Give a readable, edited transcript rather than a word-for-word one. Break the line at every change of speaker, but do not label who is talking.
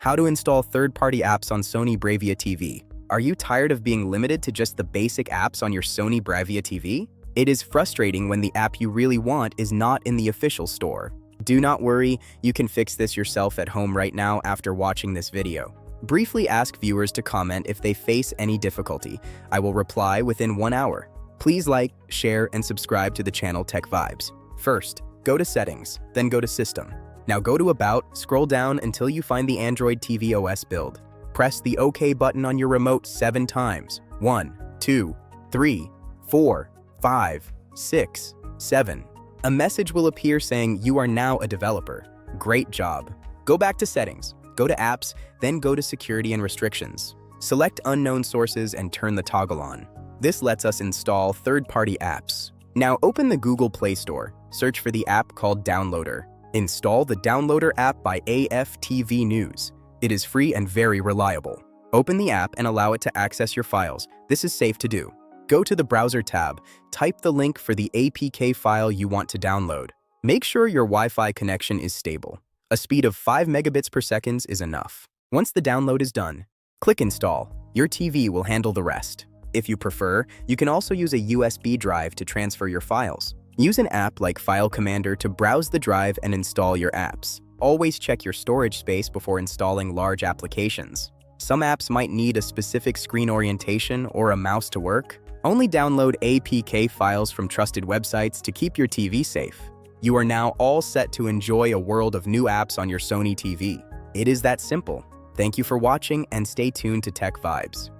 How to install third-party apps on Sony Bravia TV. Are you tired of being limited to just the basic apps on your Sony Bravia TV? It is frustrating when the app you really want is not in the official store. Do not worry, you can fix this yourself at home right now after watching this video. Briefly ask viewers to comment if they face any difficulty. I will reply within 1 hour. Please like, share, and subscribe to the channel Tech Vibes. First, go to Settings, then go to System. Now go to About, scroll down until you find the Android TV OS build. Press the OK button on your remote 7 times. 1, 2, 3, 4, 5, 6, 7. A message will appear saying you are now a developer. Great job. Go back to Settings, go to Apps, then go to Security and Restrictions. Select Unknown Sources and turn the toggle on. This lets us install third-party apps. Now open the Google Play Store, search for the app called Downloader. Install the Downloader app by IPTV News. It is free and very reliable. Open the app and allow it to access your files. This is safe to do. Go to the Browser tab, type the link for the APK file you want to download. Make sure your Wi-Fi connection is stable. A speed of 5 megabits per second is enough. Once the download is done, click Install. Your TV will handle the rest. If you prefer, you can also use a USB drive to transfer your files. Use an app like File Commander to browse the drive and install your apps. Always check your storage space before installing large applications. Some apps might need a specific screen orientation or a mouse to work. Only download APK files from trusted websites to keep your TV safe. You are now all set to enjoy a world of new apps on your Sony TV. It is that simple. Thank you for watching and stay tuned to Tech Vibes.